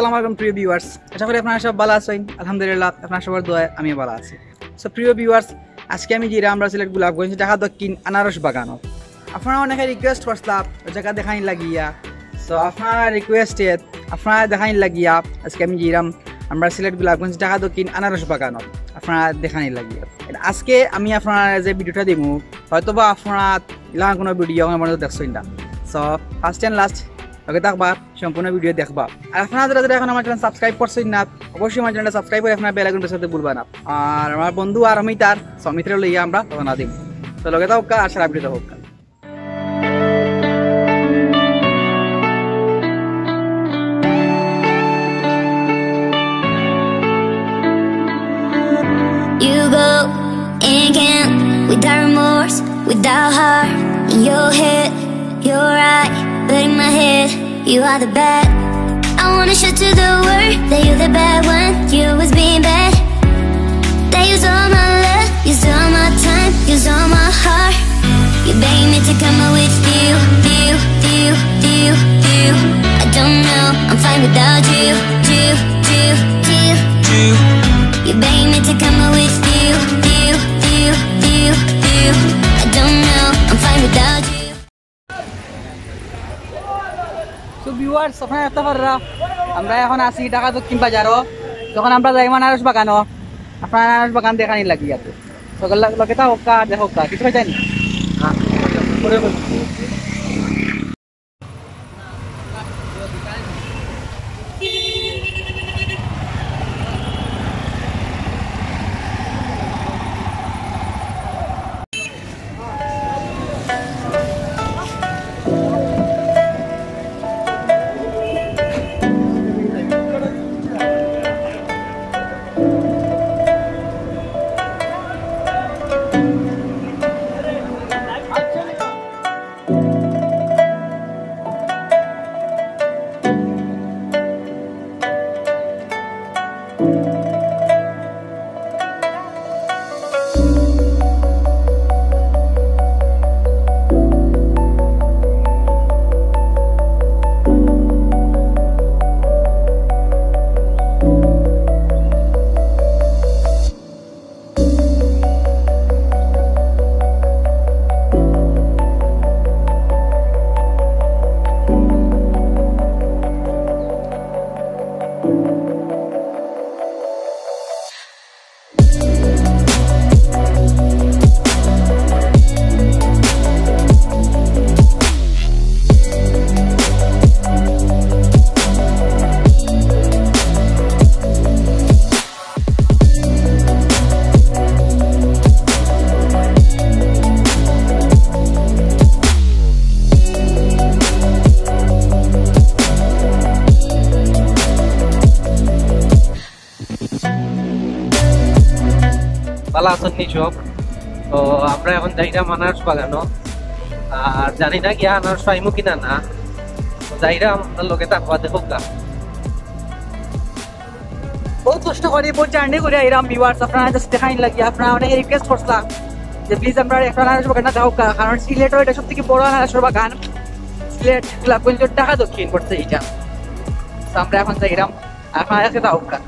আসসালামু আলাইকুম প্রিয় ভিউয়ার্স, আশা করি আপনারা সব ভালো আছেন। আলহামদুলিল্লাহ আপনারা সবার দোয়ায় আমিও ভালো আছি। সো প্রিয় ভিউয়ার্স, আজকে আমি যে আমরা সিলেট গোলাপগঞ্জ ঢাকা দক্ষিণ আনারস বাগানো আপনারা অনেকে রিকোয়েস্ট করছিলাম জায়গা দেখাই লাগিয়া। সো আপনারা রিকোয়েস্টে আপনারা দেখাই লাগিয়া আজকে আমি যেরাম আমরা সিলেট গোলাপগঞ্জ ঢাকা দক্ষিণ আনারস বাগানো আপনারা দেখাই লাগিয়া। আজকে আমি আপনারা যে ভিডিওটা দিব হয়তোবা আপনারা ইলাকা কোনো ভিডিও আমার মনে দেখছেন না। সো ফার্স্ট অ্যান্ড লাস্ট লগে থাকবা, সম্পূর্ণ ভিডিও দেখবা। আর আপনারা যারা যারা এখন আমার চ্যানেল সাবস্ক্রাইব করছেন না, অবশ্যই আমার চ্যানেলটা সাবস্ক্রাইব করে আপনার বেল আইকনটা সাথে ভুলবা না। আর আমার বন্ধু আর আমি তার সমিত্রে লইয়া আমরা রওনা দিব। তো লগে থাকা আর সারা ভিডিও হোক। You go and can't without remorse, without heart in your head. You're right, but in my head, you are the bad. I wanna show to the world that you're the bad one. You was being bad. That use all my love, use all my time, use all my heart. You begging me to come out with you. I don't know, I'm fine without you. You begging me to come out with you. I don't know, I'm fine without you. তো viewers, আপনারা এত পাররা আমরা এখন আসি ঢাকা দক্ষিণ বাজারও। যখন আমরা যাই আনারস বাগানও, আপনার আনারস বাগান দেখানি লাগি আছে। সকল লোকে তা হোকা দেখো কিছু হয় জানি। ভালো আছেন নি সব? তো আমরা এখন যাইরাম আনারস বাগানো। আর জানি না কি আনারস পাইমু কিনা না। তো যাইরাম আপনার লোকে তাকবা দেখো গা। বহুত কষ্ট করে বহুত জার্নি করে আইরাম ভিউয়ার্স, আপনারা জাস্ট দেখাই লাগি। আপনারা অনেকে রিকোয়েস্ট করছিলাম যে প্লিজ আমরা একটা আনারস বাগান দেখো গা, কারণ সিলেটের এটা সব থেকে বড় আনারস বাগান। সিলেট গোলাপগঞ্জ ঢাকা দক্ষিণ পড়ছে এইটা। তো আমরা এখন যাইরাম, আপনারা আজকে দেখো গা।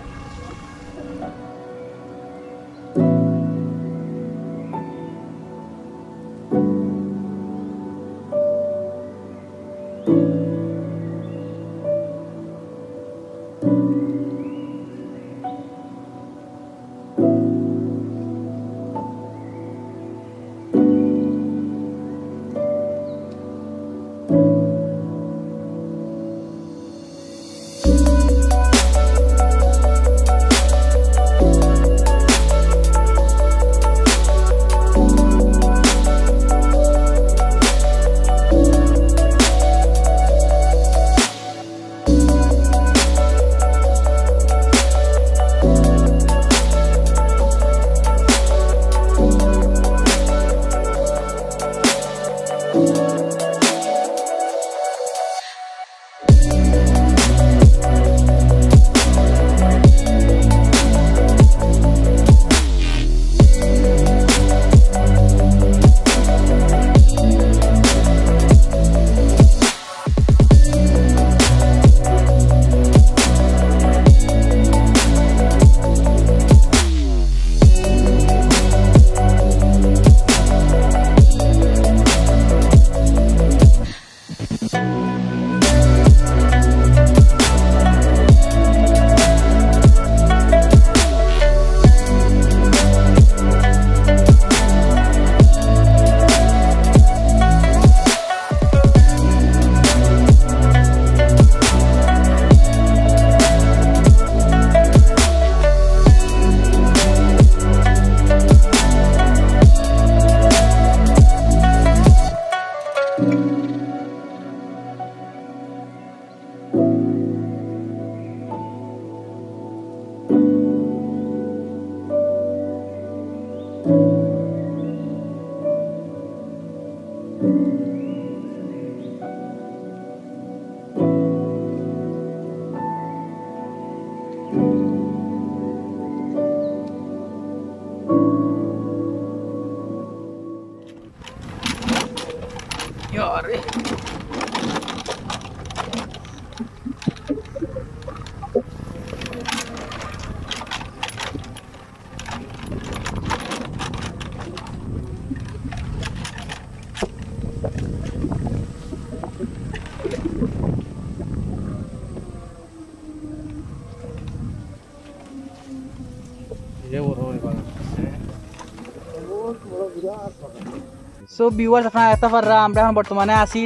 সো ভিউয়ার্স আপনারা এত পাররা আমরা এখন বর্তমানে আছি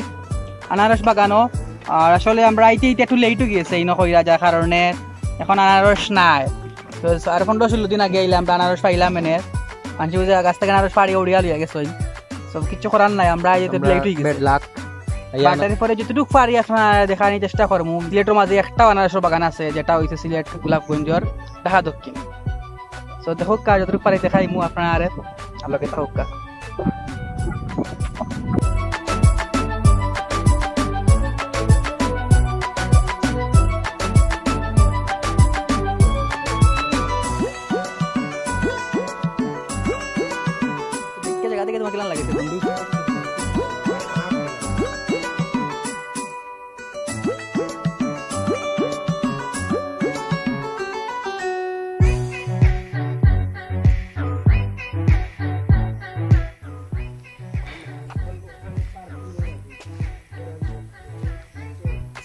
আনারস বাগানো আর আসলে আমরা আইতে একটু লেট হয়ে গেছে এই নকইরা যার কারণে এখন আনারস নাই তো আর 15-16 দিন আগে এলাম আমরা আনারস পাইলাম এনে মানুষ বুঝে গাছ থেকে আনারস পাড়ি উড়িয়া লিয়া গেছে সব কিছু করার নাই আমরা আইতে লেট হয়ে গেছে বাটার পরে যতটুকু পারি আপনারা দেখানোর চেষ্টা করবো সিলেটের মাঝে একটা আনারসের বাগান আছে যেটা হইছে সিলেট গোলাপগঞ্জের ঢাকা দক্ষিণ সো দেখো কাজ যতটুকু পারি দেখাইমু আপনারা আরে আলোকে থাকুক জায়গা থেকে তোমাকে লাগে বন্ধু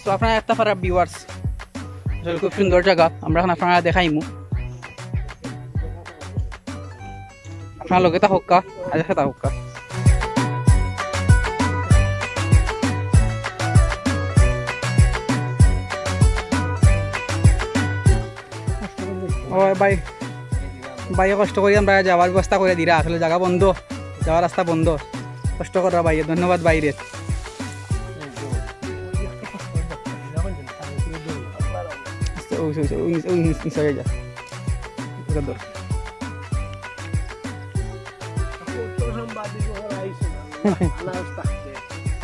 তো আপনারা একটা পারা ভিউয়ার্স আসলে খুব সুন্দর জায়গা আমরা এখন আপনারা দেখাইমু আপনার লগে তা হোক্কা আজ খেতা হোক্কা ও ভাই ভাই কষ্ট করি আমরা যাওয়ার ব্যবস্থা করে দিরা আসলে জায়গা বন্ধ যাওয়ার রাস্তা বন্ধ কষ্ট করা ভাই ধন্যবাদ বাইরে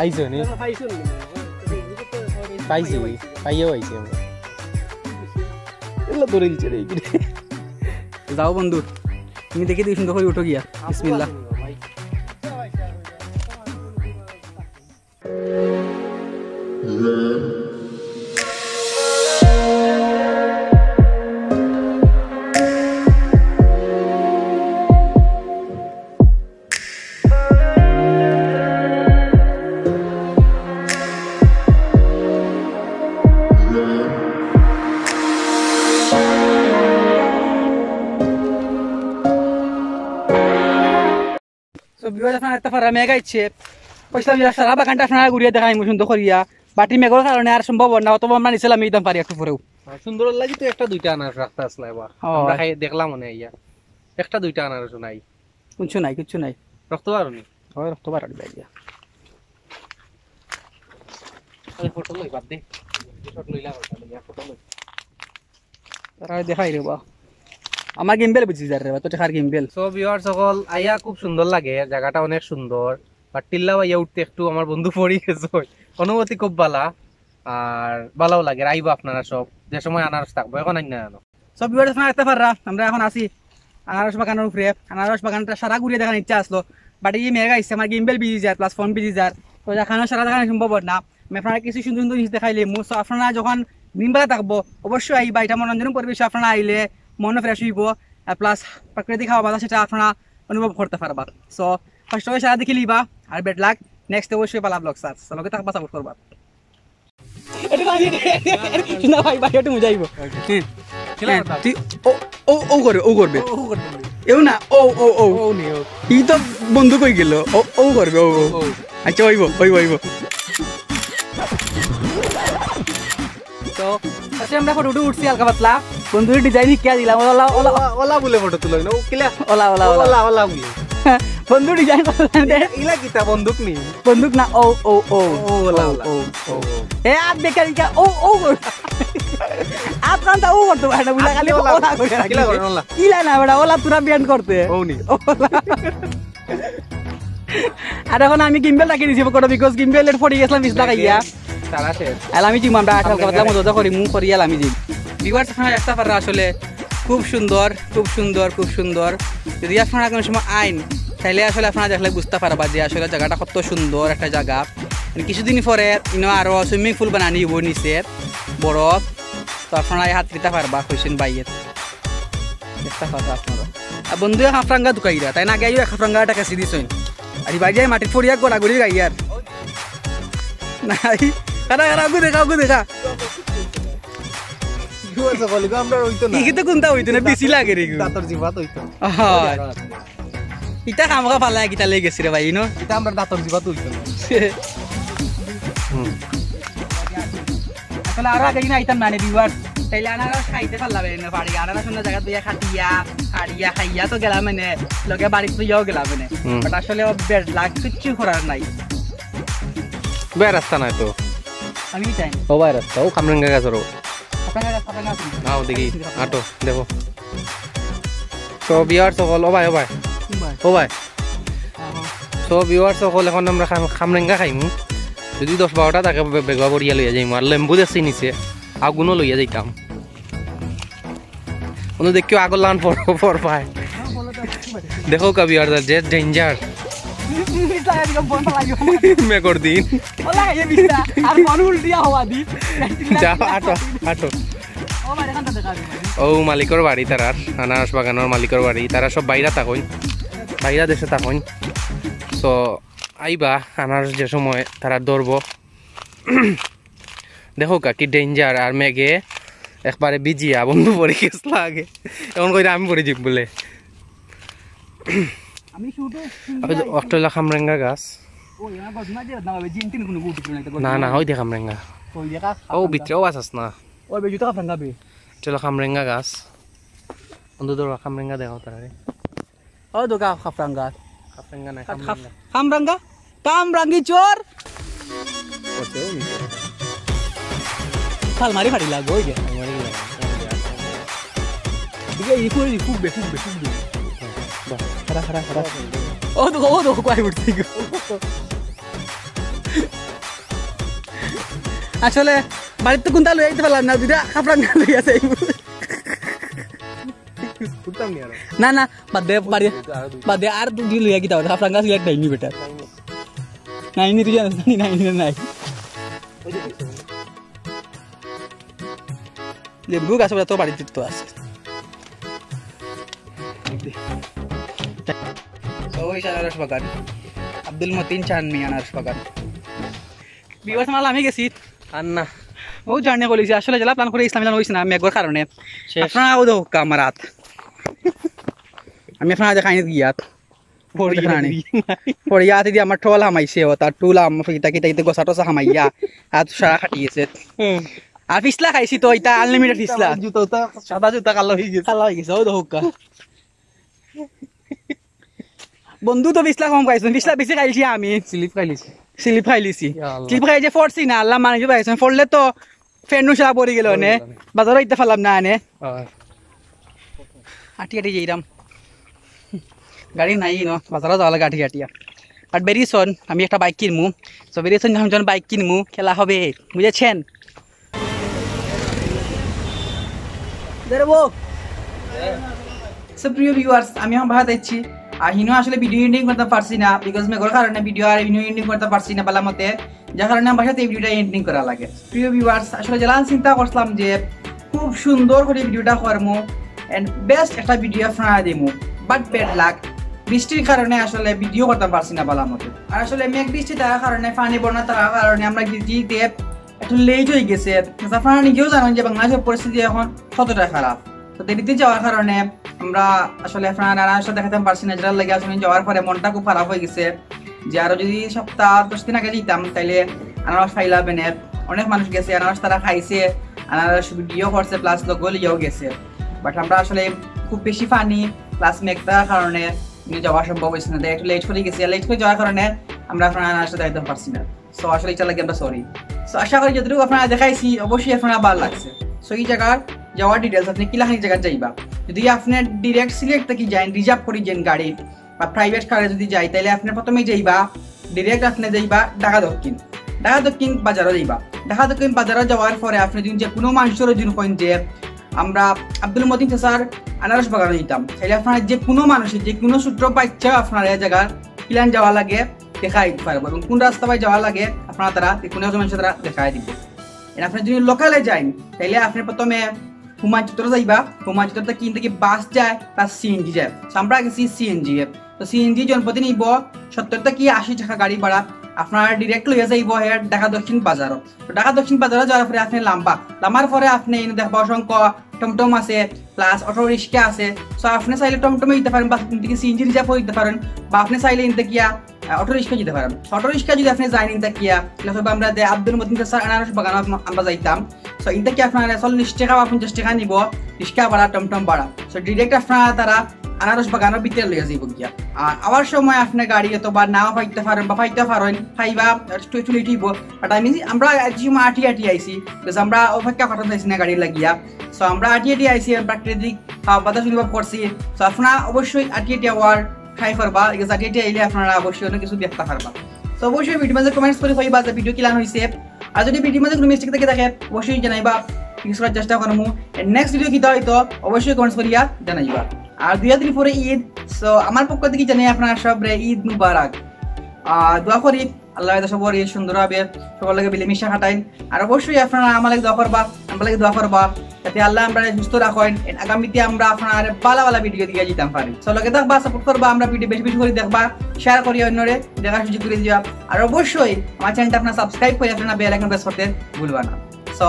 আইছো নি পাইছি পাইও আইছি আমরা এলা দৌড়ে দিছে রে যাও বন্ধু তুমি দেখে দিই সুন্দর করে উঠো গিয়া বিসমিল্লাহ মেঘ আইছে সারা বাগানটা আপনারা ঘুরিয়ে দেখাই সুন্দর করিয়া বাটি মেঘর কারণে আর সম্ভব না অত আমরা নিছিলাম একদম পারি একটু পরেও সুন্দর লাগি তো একটা দুইটা আনারস রাখতে আসলে এবার আমরা খাই দেখলাম মনে ইয়া একটা দুইটা আনারস নাই কিছু নাই রক্ত পারনি হয় রক্ত পারনি ভাইয়া ফটো লই বাদ দে ফটো লইলা ফটো লই তারা দেখাই রে বা আমার গেমবেল বুঝি যার রে তো টাকার গেমবেল সো ভিউয়ার সকল আইয়া খুব সুন্দর লাগে জায়গাটা অনেক সুন্দর বাট টিল্লা আইয়া উঠতে একটু আমার বন্ধু পড়ি গেছে অনুভূতি খুব ভালো আর ভালোও লাগে আইবা আপনারা সব যে সময় আনারস থাকবো এখন আইন না জানো সব ভিউয়ার আপনারা একটা পাররা আমরা এখন আসি আনারস বাগানের উপরে আনারস বাগানটা সারা ঘুরিয়ে দেখার ইচ্ছা আসলো বাট এই মেঘ আইসে আমার গেমবেল বিজি যায় প্লাস ফোন বিজি যায় তো দেখানো সারা দেখানো সম্ভব না আমি আপনারা কিছু সুন্দর সুন্দর জিনিস দেখাইলে সো আপনারা যখন দিনবেলা থাকবো অবশ্যই আইবা এটা মনোরঞ্জন পরিবেশে আপনারা আইলে মন ফ্রেশ হইব প্লাস প্রাকৃতিক হাওয়া বাতাস সেটা আপনারা অনুভব করতে পারবা সো ফার্স্ট অফ সারা দেখে লিবা আর বেড লাক নেক্সট অবশ্যই পালা ব্লগ সার্চ লগে থাকবা সাপোর্ট করবা না ভাই ভাই একটু মজাইব তুই ও করবে এও না ও ই তো বন্ধু কই গেল ও করবে ও আচ্ছা ওইব তো আচ্ছা আমরা ফটো উঠছি হালকা পাতলা বন্ধুর ডিজাইন শিখিয়া দিলাম ওলা বলে ফটো তুলই না কিলা ওলা বলে বন্ধু ডিজাইন ইলা কিতা বন্দুক নি বন্দুক না ও ওলা এ আপ দেখে ও আপ কান্তা ও করতে পারে না বুলা খালি ওলা করে কিলা করে ওলা কিলা না বড় ওলা পুরা ব্যান্ড করতে ও নি আর এখন আমি গিম্বেল রাখি দিছি বড় বিকজ গিম্বেলের ফড়ি গেছলাম 20 টাকা ইয়া সারা শেষ আমি জিম আমরা 18 কথা মজা করি মু করি আমি জিম ভিউয়ার্স আপনারা একটা পারা আসলে খুব সুন্দর যদি আপনারা কোনো সময় আইন তাহলে আসলে আপনারা দেখলে বুঝতে পারবা যে আসলে জায়গাটা কত সুন্দর একটা জায়গা কিছুদিন পরে আরো সুইমিং পুল বানানি হইব নিচে বড় তো আপনারা হাত দিতে পারবা কইছেন বাইয়ের দেখতে পারবা আপনারা আর বন্ধু হাফরাঙ্গা দুকাইরা তাই না আগে হাফরাঙ্গা টাকা সিদি সইন আর বাই মাটির ফড়িয়া গোড়াগড়ি গাইয়ার নাই কারা আগু দেখা ভিউয়ার্স সকল আমরা হইতো না কি তো কোনটা হইতো না বেশি লাগে রে দাঁতর জিভাত হইতো হয় ইটা কামকা ফালা কিটা লে গেছি রে ভাই নো এটা আমরা দাঁতর জিভাত হইতো না আসলে আর আগে না আইতাম মানে ভিউয়ার্স তাইলে আনারস খাইতে পারলাম না বাড়ি আনারস অন্য জায়গা দিয়ে খাটিয়া খাইয়া তো গেলাম মানে লগে বাড়িতে তো যাও গেলাম মানে বাট আসলে বেড লাগ কিচ্ছু করার নাই বের রাস্তা নাই তো আমি চাই ও ভাই রাস্তা ও কামরাঙ্গা গাছরো আপনারা আও দেখি আটো দেখো তো ভিউয়ার্স সকল ও ভাই তো ভিউয়ার্স সকল এখন আমরা কামরাঙ্গা খাইমু যদি 10-12টা তাকে বেগা করিয়া লইয়া যাইমু আর লেম্বু দেখছি নিচে আগুনও লইয়া যাইতাম অনু দেখিও আগর লান ফর পায় দেখো কবি আর যে ডেঞ্জার মেকর দিন যা আটো ও মালিকর বাড়ি তারার আনারস বাগানের মালিকর বাড়ি তারা সব বাইরা থাকুন বাইরা দেশে থাকুন তো আইবা আনারস যে সময় তারা ধরব দেখো কি ডেঞ্জার আর মেঘে একবারে বিজিয়া বন্ধু পরে কেস লাগে এমন করে আমি পরে যাম বলে অষ্টলা খামরেঙ্গা গাছ না না ওই দেখা খামরেঙ্গা ও ভিতরেও আসাস না চলো খামরেঙ্গা গাছ বন্ধু ধরো খামরেঙ্গা দেখাও তারা ও দোকা খাফরাঙ্গা খামরেঙ্গা নাই খামরাঙ্গা কামরাঙ্গি চোর খালমারি ফাড়ি লাগো ওই যে আসলে বাড়িতে তো কোনটা লই আইতে পারলাম না দুইটা খাপড়াঙ্গা লই আছে না না বাদে আর দুই লইয়া গিয়ে খাপড়াঙ্গা সিলেক্ট নাইনি বেটার নাইনি তুই জানিস নাইনি নাই লেবু গাছ তো বাড়িতে তো আছে ওই আনারস বাগান আব্দুল মতিন চানমি আনারস বাগান বিবাস মাল আমি গেছি আর না ও জার্নি করেছি আসলে জেলা প্ল্যান করে ইসলাম হয়েছে না মেঘর কারণে আপনারা ও দেখো কামারাত আমি আপনারা দেখাইনি গিয়াত পড়িয়া দিদি আমার ঠোল হামাইছে ও তার টুল কিতা গোসা টোসা হামাইয়া আর সারা খাটিয়েছে আর পিছলা খাইছি তো এটা আনলিমিটেড পিছলা জুতা সাদা জুতা কালো হয়ে গেছে ও দেখো বন্ধু তো 20 লাখ কম খাইছো 20 লাখ বেশি খাইছি আমি স্লিপ খাইলিছি খাই যে ফোরছি না আল্লাহ মানে পাইছো ফোরলে তো ফেন্নু সারা পড়ে গেল নে বাজারও ইতে ফেলাম না আনে হাঁটি যাইরাম গাড়ি নাই ন বাজারও যাওয়া লাগে হাঁটিয়া আর বেরিয়েছন আমি একটা বাইক কিনবো তো বেরিয়েছেন যখন বাইক কিনবো খেলা হবে বুঝেছেন প্রিয় ভিউয়ার্স আমি এখন ভাড়া দিচ্ছি আর হিনো আসলে ভিডিও এডিটিং করতে পারছি না বিকজ মেঘর কারণে ভিডিও আর ভিডিও এডিটিং করতে পারছি না বালা মতে যার কারণে আমার বাসাতে এই ভিডিওটা এডিটিং করা লাগে প্রিয় ভিউয়ার্স আসলে জেলান চিন্তা করলাম যে খুব সুন্দর করে ভিডিওটা করবো এন্ড বেস্ট একটা ভিডিও আপনারা দিমু বাট ব্যাড লাক বৃষ্টির কারণে আসলে ভিডিও করতে পারছি না বালা মতে আর আসলে মেঘ বৃষ্টি থাকার কারণে পানি বন্যা থাকার কারণে আমরা দিতে একটু লেট হয়ে গেছে আপনারা নিজেও জানেন যে বাংলাদেশের পরিস্থিতি এখন কতটা খারাপ তো দেরিতে যাওয়ার কারণে আমরা আসলে আপনারা আনারস দেখাতে পারছি না যেটার লাগে আসলে যাওয়ার পরে মনটা খুব খারাপ হয়ে গেছে যে আরো যদি সপ্তাহ 10 দিন আগে যেতাম তাইলে আনারস খাইলা বেনে অনেক মানুষ গেছে আনারস তারা খাইছে আনারস ভিডিও করছে প্লাস লোক লিয়েও গেছে বাট আমরা আসলে খুব বেশি পানি প্লাস মেঘ থাকার কারণে যাওয়া সম্ভব হয়েছে না একটু লেট করে গেছি লেট করে যাওয়ার কারণে আমরা আপনারা আনারস দেখাতে পারছি না সো আসলে এটা লাগে আমরা সরি সো আশা করি যতটুকু আপনারা দেখাইছি অবশ্যই আপনারা ভালো লাগছে সো এই জায়গার যাওয়ার ডিটেলস আপনি কিলাখানি জায়গা যাইবা যদি আপনি ডিরেক্ট সিলেক্ট থেকে যান রিজার্ভ করে যান গাড়ি বা প্রাইভেট কারে যদি যাই তাহলে আপনি প্রথমেই যাইবা ডিরেক্ট আপনি যাইবা ঢাকা দক্ষিণ বাজারও যাইবা ঢাকা দক্ষিণ বাজারও যাওয়ার পরে আপনি যদি যে কোনো মানুষের জন্য কইন যে আমরা আব্দুল মতিন চাচার আনারস বাগানে যেতাম তাহলে আপনারা যে কোনো মানুষের যে কোনো সূত্র পাইছে আপনারা এই জায়গার প্ল্যান যাওয়া লাগে দেখাই দিতে পারবো এবং কোন রাস্তা পাই যাওয়া লাগে আপনারা তারা কোনো মানুষের তারা দেখাই দিব আপনি যদি লোকালে যান তাহলে আপনি প্রথমে হুমায়ুন যাইবা হুমায়ুন কিন থেকে বাস যায় প্লাস সিএনজি যায় আমরা গেছি সিএনজি তো সিএনজি জনপ্রতি নিব 70 থেকে 80 টাকা গাড়ি ভাড়া আপনার ডিরেক্ট লইয়া যাইব হে ঢাকা দক্ষিণ বাজারও। তো ঢাকা দক্ষিণ বাজারও যাওয়ার পরে আপনি লাম্বার পরে আপনি দেখবা অসংখ্য টমটম আছে, প্লাস অটো রিক্সা আছে। সো আপনি চাইলে টমটমে দিতে পারেন, বা থেকে সিএনজি রিজার্ভ দিতে পারেন, বা আপনি চাইলে ইনতে কিয়া অটো রিক্সা দিতে পারেন। অটো রিক্সা যদি আপনি যাই ইনতে কিয়া তাহলে আমরা আব্দুল মতিন স্যার আনারস বাগান আমরা যাইতাম। সো ইনতে কি আপনার 40 টাকা বা 50 টাকা নিব রিক্সা ভাড়া, টমটম ভাড়া। সো ডিরেক্ট আপনারা তারা আনারস বাগানের ভিতরে লইয়া যাইব গিয়া। আর আবার সময় আপনি গাড়ি অথবা নাও পাইতে পারেন বা পাইতে পারেন, খাইবা একটু লেট হইব। বাট আমি আমরা সময় আটি আইসি, বিকজ আমরা অপেক্ষা করতে চাইছি না গাড়ি লাগিয়া। সো আমরা আটি আইসি, প্রাকৃতিক বাতাস অনুভব করছি। সো আপনারা অবশ্যই আটি আওয়ার ট্রাই করবা, বিকজ আটি আইলে আপনারা অবশ্যই অনেক কিছু দেখতে পারবা। তো অবশ্যই ভিডিও মাঝে কমেন্টস করে কইবা যে ভিডিও কিলান হইছে। আর যদি ভিডিও মাঝে কোনো মিস্টেক থাকে অবশ্যই জানাইবা, ফিক্স করার চেষ্টা করবো। নেক্সট ভিডিও কিতা হয়তো অবশ্যই কমেন্টস করিয়া জানাইবা। আর 2 দিন পরে ঈদ, সো আমার পক্ষ থেকে জানাই আপনারা সব ঈদ মুবারক। দোয়া করি আল্লাহ সবার ঈদ সুন্দর হবে, সবার লাগে মিলেমিশা খাটাইন। আর অবশ্যই আপনারা আমার লাগে দোয়া করবা, আমার লাগে দোয়া করবা, যাতে আল্লাহ আমরা সুস্থ রাখেন, আগামীতে আমরা আপনার ভালো ভিডিও দিয়ে যেতাম পারি। সো লগে দেখবা, সাপোর্ট করবা, আমরা ভিডিও বেশি বেশি করে দেখবা, শেয়ার করি অন্যরে দেখার সুযোগ করে দিবা। আর অবশ্যই আমার চ্যানেলটা আপনারা সাবস্ক্রাইব করে আপনারা বেল আইকন প্রেস করতে ভুলবা না। সো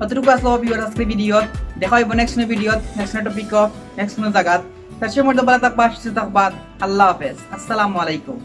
অতটুকু আসলো ভিউয়ার আজকের ভিডিও, দেখা হইব next video, next topic, next জায়গা। তার সময় ভালো থাকবা, সুস্থ থাকবা। আল্লাহ হাফেজ, আসসালামু আলাইকুম।